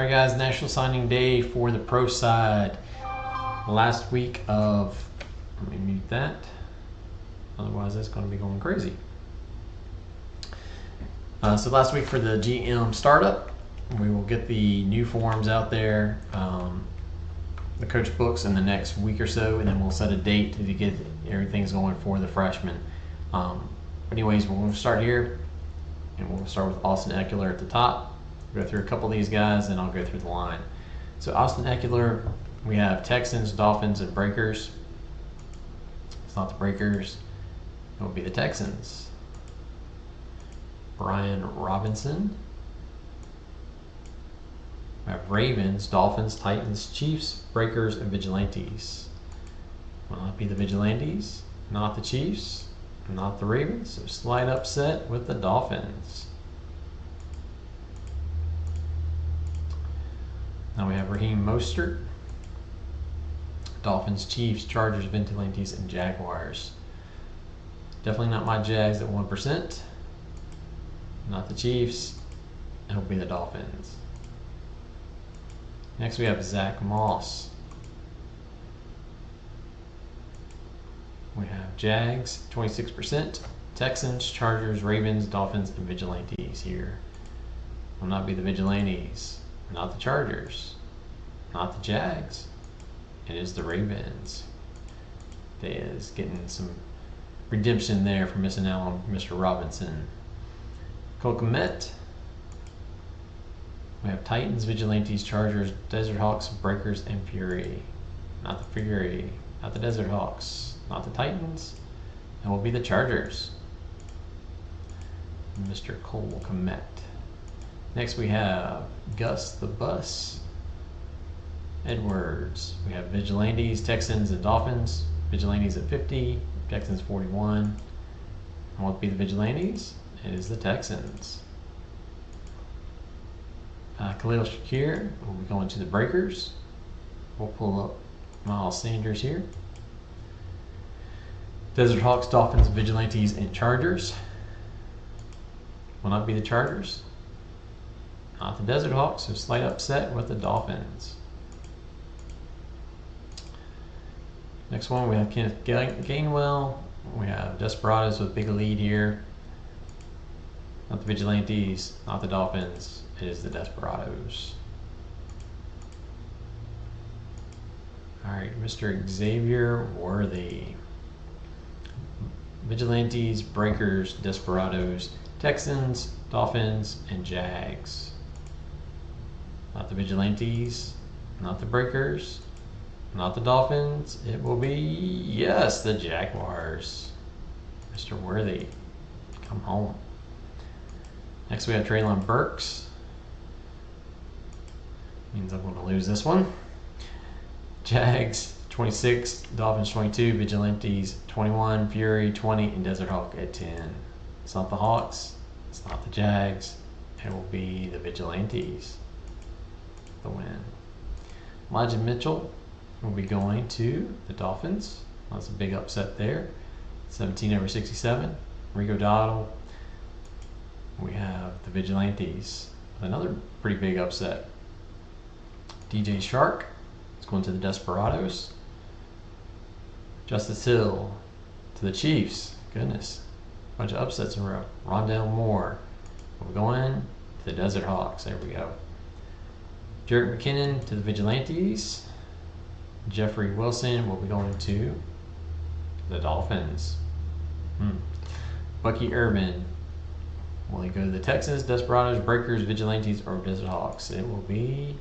All right, guys, National Signing Day for the pro side. Last week of, let me mute that. Otherwise, that's going to be going crazy. So last week for the GM startup, we will get the new forms out there, the coach books in the next week or so, and then we'll set a date to get everything's going for the freshmen. Anyways, we're going to start here, and we'll start with Austin Eckler at the top. Go through a couple of these guys, and I'll go through the line. So Austin Eckler, we have Texans, Dolphins, and Breakers. It's not the Breakers. It will be the Texans. Brian Robinson. We have Ravens, Dolphins, Titans, Chiefs, Breakers, and Vigilantes. Will not be the Vigilantes, not the Chiefs, not the Ravens. So slight upset with the Dolphins. Now we have Raheem Mostert, Dolphins, Chiefs, Chargers, Vigilantes, and Jaguars. Definitely not my Jags at 1%. Not the Chiefs. It'll be the Dolphins. Next we have Zach Moss. We have Jags, 26%. Texans, Chargers, Ravens, Dolphins, and Vigilantes here. Will not be the Vigilantes. Not the Chargers. Not the Jags. It is the Ravens. They is getting some redemption there for missing out on Mr. Robinson. Cole Kmet. We have Titans, Vigilantes, Chargers, Desert Hawks, Breakers, and Fury. Not the Fury. Not the Desert Hawks. Not the Titans. It will be the Chargers. Mr. Cole Kmet. Next we have Gus the Bus Edwards. We have Vigilantes, Texans, and Dolphins. Vigilantes at 50, Texans 41. And what will be the Vigilantes? It is the Texans. Khalil Shakir will be going to the Breakers. We'll pull up Miles Sanders here. Desert Hawks, Dolphins, Vigilantes, and Chargers. Will not be the Chargers. Not the Desert Hawks, so slight upset with the Dolphins. Next one, we have Kenneth Gainwell. We have Desperados with big lead here. Not the Vigilantes, not the Dolphins. It is the Desperados. All right, Mr. Xavier Worthy. Vigilantes, Breakers, Desperados, Texans, Dolphins, and Jags. Not the Vigilantes, not the Breakers, not the Dolphins. It will be, yes, the Jaguars. Mr. Worthy, come home. Next we have Treylon Burks. Means I'm going to lose this one. Jags 26, Dolphins 22, Vigilantes 21, Fury 20, and Desert Hawk at 10. It's not the Hawks. It's not the Jags. It will be the Vigilantes. The win. Elijah Mitchell will be going to the Dolphins. That's a big upset there. 17/67. Rico Dowdle. We have the Vigilantes. Another pretty big upset. DJ Shark is going to the Desperados. Justice Hill to the Chiefs. Goodness. Bunch of upsets in a row. Rondell Moore will be going to the Desert Hawks. There we go. Jarek McKinnon to the Vigilantes. Jeffrey Wilson will be going to the Dolphins. Bucky Irvin. Will he go to the Texans, Desperados, Breakers, Vigilantes, or Desert Hawks? It will be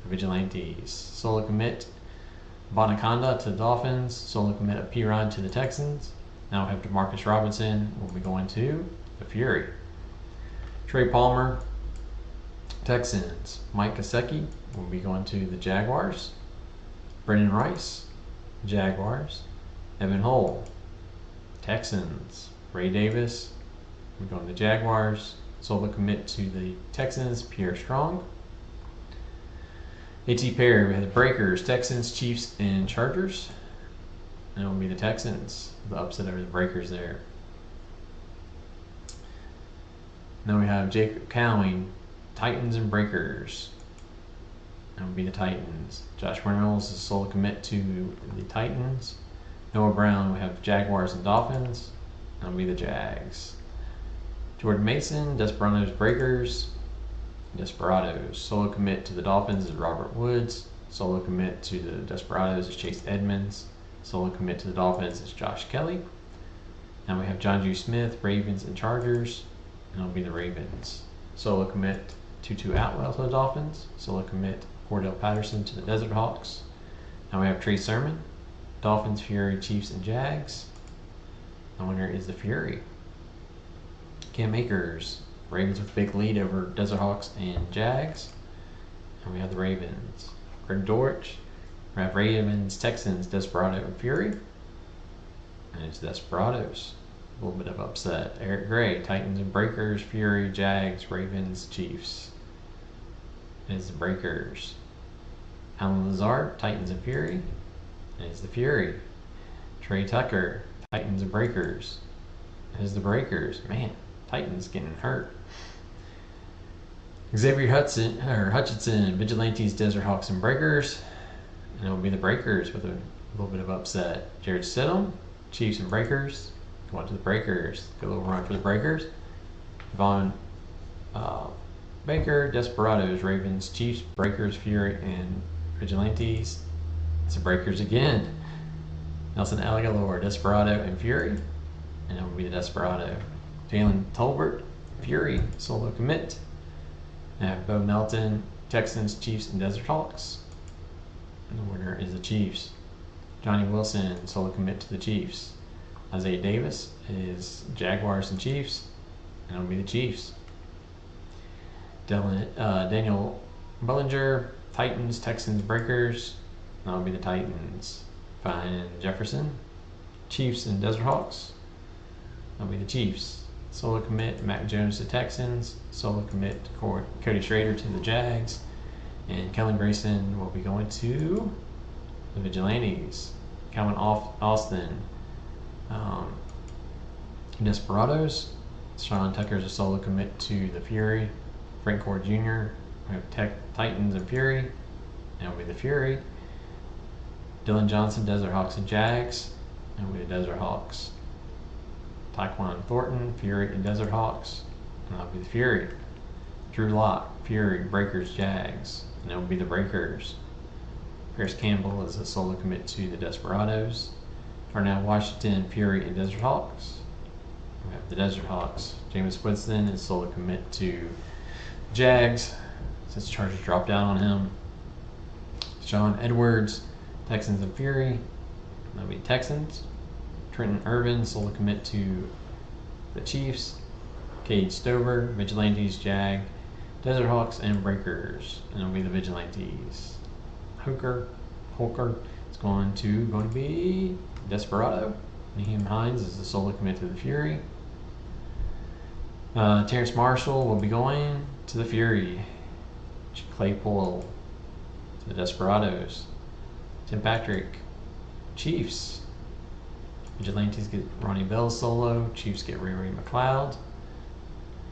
the Vigilantes. Solo commit Bonaconda to the Dolphins. Solo commit Piron to the Texans. Now we have DeMarcus Robinson. Will be going to the Fury. Trey Palmer, Texans. Mike Gesicki will be going to the Jaguars. Brendan Rice, Jaguars. Evan Hull, Texans. Ray Davis, we're going to the Jaguars. Solo commit to the Texans, Pierre Strong. A.T. Perry, we have the Breakers, Texans, Chiefs, and Chargers. And it will be the Texans, the upset over the Breakers there. Then we have Jacob Cowing, Titans and Breakers. That would be the Titans. Josh Reynolds is solo commit to the Titans. Noah Brown, we have Jaguars and Dolphins. That would be the Jags. Jordan Mason, Desperados Breakers. Desperados. Solo commit to the Dolphins is Robert Woods. Solo commit to the Desperados is Chase Edmonds. Solo commit to the Dolphins is Josh Kelly. Now we have John Ju Smith, Ravens and Chargers. And it'll be the Ravens. Solo commit Tutu Atwell to the Dolphins. Solo commit Cordell Patterson to the Desert Hawks. Now we have Trey Sermon, Dolphins, Fury, Chiefs, and Jags. The winner is the Fury. Cam Akers, Ravens with a big lead over Desert Hawks and Jags. And we have the Ravens. Greg Dortch, we have Ravens, Texans, Desperado, and Fury. And it's Desperados. A little bit of upset. Eric Gray, Titans and Breakers, Fury, Jags, Ravens, Chiefs. And it's the Breakers. Alan Lazard, Titans and Fury. And it's the Fury. Trey Tucker, Titans and Breakers. And it's the Breakers. Man, Titans getting hurt. Xavier Hutchinson, Vigilantes, Desert Hawks, and Breakers. And it'll be the Breakers with a little bit of upset. Jared Stidham, Chiefs and Breakers. Going to the Breakers. Good little run for the Breakers. Vaughn Baker, Desperados, Ravens, Chiefs, Breakers, Fury, and Vigilantes. It's the Breakers again. Nelson Aguilar, Desperado, and Fury. And it will be the Desperado. Jalen Tolbert, Fury, solo commit. And I have Bo Melton, Texans, Chiefs, and Desert Hawks. And the winner is the Chiefs. Johnny Wilson, solo commit to the Chiefs. Isaiah Davis is Jaguars and Chiefs, and it'll be the Chiefs. Daniel Bellinger, Titans, Texans, Breakers, and that'll be the Titans. Fine Jefferson, Chiefs and Desert Hawks, that'll be the Chiefs. Solo commit Mac Jones to Texans, solo commit Cody Schrader to the Jags, and Kellen Grayson will be going to the Vigilantes. Calvin Austin, Desperados. Sean Tucker's a solo commit to the Fury. Frank Gore Jr. We have Titans and Fury. And it'll be the Fury. Dylan Johnson, Desert Hawks and Jags. And it'll be the Desert Hawks. Tyquan Thornton, Fury and Desert Hawks. And that'll be the Fury. Drew Lock, Fury, Breakers, Jags. And it'll be the Breakers. Paris Campbell is a solo commit to the Desperados. Darnell Washington, Fury, and Desert Hawks. We have the Desert Hawks. Jameis Winston is solo commit to Jags since Chargers dropped out on him. Sean Edwards, Texans and Fury. That'll be Texans. Trenton Irvin, solo commit to the Chiefs. Cade Stover, Vigilantes, Jag, Desert Hawks, and Breakers. And it'll be the Vigilantes. Holker is going to be Desperado. Naheem Hines is the solo commit to the Fury. Terrence Marshall will be going to the Fury. Claypool to the Desperados. Tim Patrick, Chiefs. Vigilantes get Ronnie Bell solo. Chiefs get Ray McLeod.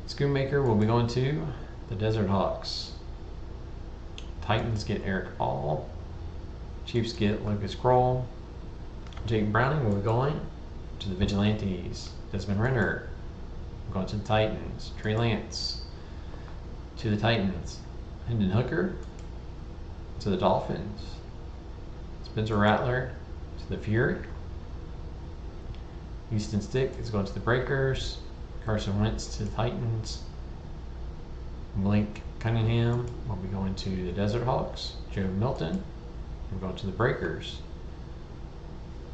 Schoonmaker will be going to the Desert Hawks. Titans get Eric All. Chiefs get Lucas Kroll. Jake Browning will be going to the Vigilantes. Desmond Renner going to the Titans. Trey Lance to the Titans. Hendon Hooker to the Dolphins. Spencer Rattler to the Fury. Houston Stick is going to the Breakers. Carson Wentz to the Titans. Blake Cunningham will be going to the Desert Hawks. Joe Milton will go to the Breakers.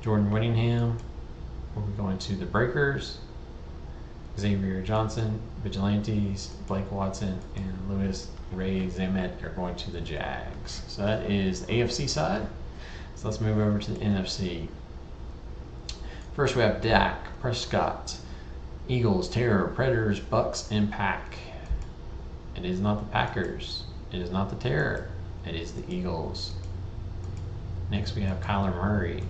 Jordan Whittingham will be going to the Breakers. Xavier Johnson, Vigilantes, Blake Watson, and Louis Ray Zamet are going to the Jags. So that is the AFC side. So let's move over to the NFC. First we have Dak Prescott, Eagles, Terror, Predators, Bucks, and Pack. It is not the Packers. It is not the Terror. It is the Eagles. Next we have Kyler Murray.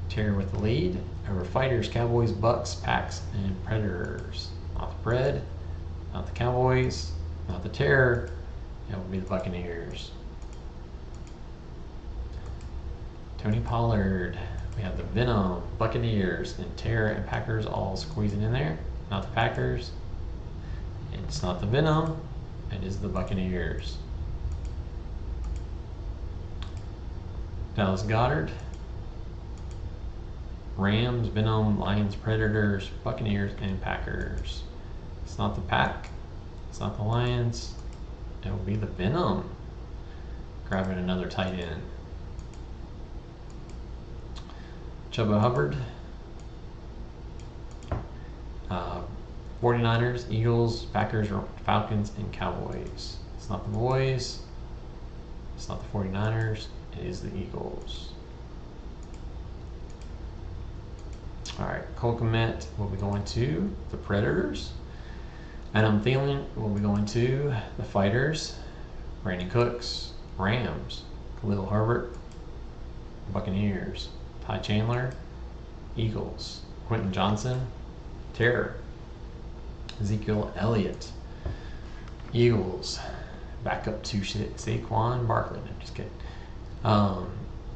Terror with the lead over Fighters, Cowboys, Bucks, Packs, and Predators. Not the Pred, not the Cowboys, not the Terror. It will be the Buccaneers. Tony Pollard. We have the Venom, Buccaneers, and Terror and Packers all squeezing in there. Not the Packers. It's not the Venom. It is the Buccaneers. Dallas Goedert. Rams, Venom, Lions, Predators, Buccaneers, and Packers. It's not the Pack. It's not the Lions. It will be the Venom. Grabbing another tight end. Chuba Hubbard. 49ers, Eagles, Packers, Falcons, and Cowboys. It's not the boys. It's not the 49ers. It is the Eagles. Alright, Cole Kmet will be going to the Predators. Adam Thielen will be going to the Fighters. Brandon Cooks, Rams. Khalil Herbert, Buccaneers. Ty Chandler, Eagles. Quentin Johnson, Terror. Ezekiel Elliott, Eagles. Back up to Saquon Barkley. No, just kidding.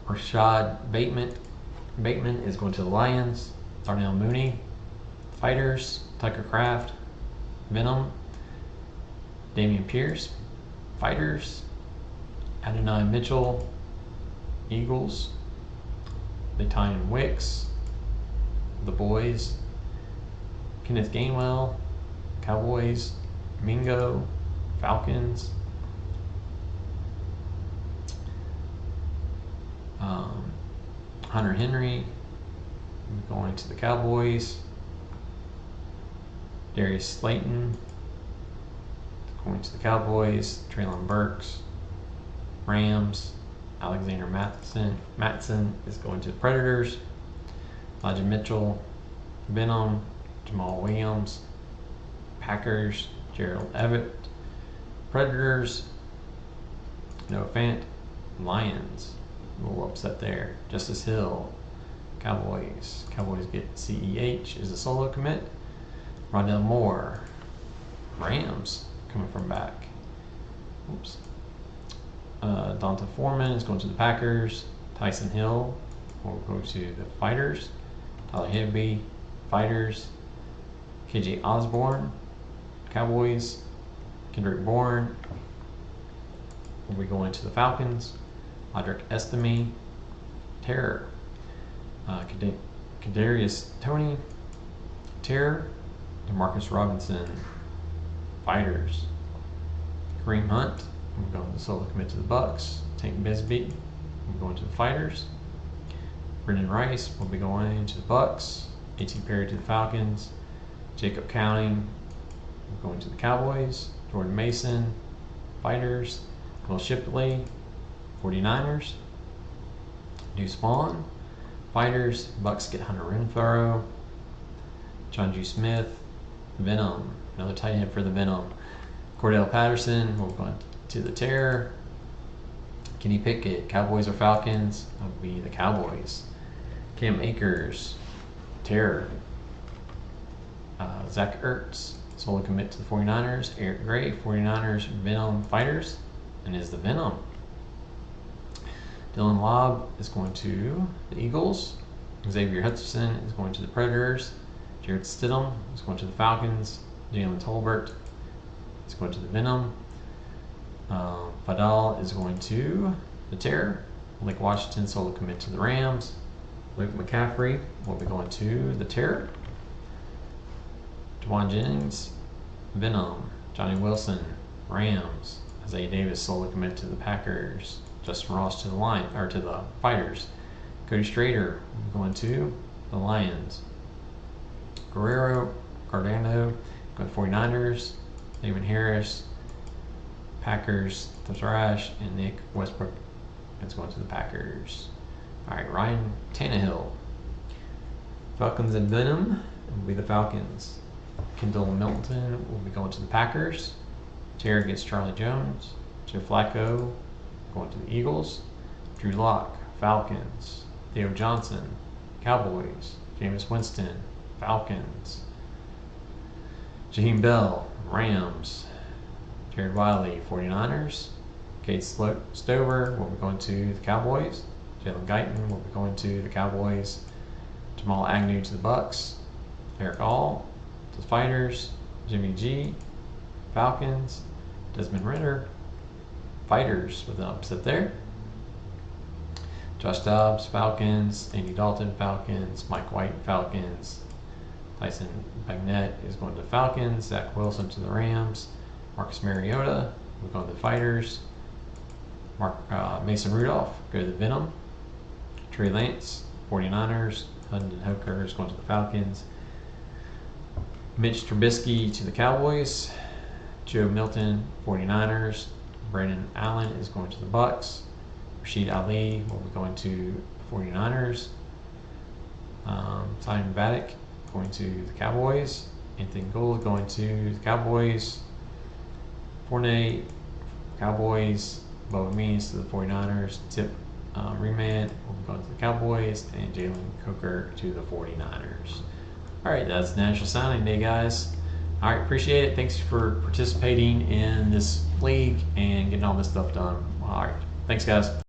Rashad Bateman is going to the Lions. Darnell Mooney, Fighters. Tucker Kraft, Venom. Damian Pierce, Fighters. Adonai Mitchell, Eagles. Latavian Wicks, the Boys. Kenneth Gainwell, Cowboys. Mingo, Falcons. Hunter Henry going to the Cowboys. Darius Slayton going to the Cowboys. Traylon Burks, Rams. Alexander Mattson is going to the Predators. Elijah Mitchell, Venom. Jamal Williams, Packers. Gerald Everett, Predators. Noah Fant, Lions. A little upset there. Justice Hill, Cowboys. Cowboys get CEH is a solo commit. Rondell Moore, Rams coming from back. Oops. Donta Foreman is going to the Packers. Tyson Hill will go to the Fighters. Tyler Higbee, Fighters. KJ Osborne, Cowboys. Kendrick Bourne will be going to the Falcons. Audric Estime, Terror. Kadarius Toney, Terror. DeMarcus Robinson, Fighters. Kareem Hunt, we're going to solo commit to the Bucks. Tank Bisbee, we're going to the Fighters. Brendan Rice will be going to the Bucks. A.T. Perry to the Falcons. Jacob Counting, we're going to the Cowboys. Jordan Mason, Fighters. Will Shipley, 49ers. Deuce Vaughn, Fighters. Bucks get Hunter Renfrow. Jonju Smith, Venom. Another tight end for the Venom. Cordell Patterson will go to the Terror. Kenny Pickett, Cowboys or Falcons? That would be the Cowboys. Cam Akers, Terror. Zach Ertz, solo commit to the 49ers. Eric Gray, 49ers, Venom, Fighters, and is the Venom. Dylan Lobb is going to the Eagles. Xavier Hutchinson is going to the Predators. Jared Stidham is going to the Falcons. Jalen Tolbert is going to the Venom. Fadal is going to the Terror. Lake Washington solo commit to the Rams. Luke McCaffrey will be going to the Terror. Jawan Jennings, Venom. Johnny Wilson, Rams. Isaiah Davis solo commit to the Packers. Justin Ross to the Fighters. Cody Strader going to the Lions. Guerrero, Cardano going to 49ers. David Harris, Packers, the Thrash, and Nick Westbrook is going to the Packers. Alright, Ryan Tannehill. Falcons and Venom will be the Falcons. Kendall Milton will be going to the Packers. Terror gets Charlie Jones. Joe Flacco going to the Eagles. Drew Lock, Falcons. Theo Johnson, Cowboys. Jameis Winston, Falcons. Jaheim Bell, Rams. Jared Wiley, 49ers. Cade Stover will be going to the Cowboys. Jalen Guyton will be going to the Cowboys. Jamal Agnew to the Bucks. Eric All to the Fighters. Jimmy G, Falcons. Desmond Ritter, Fighters with an upset there. Josh Dobbs, Falcons. Andy Dalton, Falcons. Mike White, Falcons. Tyson Bagnet is going to the Falcons. Zach Wilson to the Rams. Marcus Mariota will go to the Fighters. Mason Rudolph go to the Venom. Trey Lance, 49ers. Hendon Hooker is going to the Falcons. Mitch Trubisky to the Cowboys. Joe Milton, 49ers. Brandon Allen is going to the Bucks. Rashid Ali will be going to the 49ers. Simon Vadek going to the Cowboys. Anthony Gould going to the Cowboys. Fournette, Cowboys. Bubba Means to the 49ers. Tip Remand will be going to the Cowboys. And Jalen Coker to the 49ers. Alright, that's National Signing Day, guys. Alright, appreciate it. Thanks for participating in this league and getting all this stuff done. Alright, thanks, guys.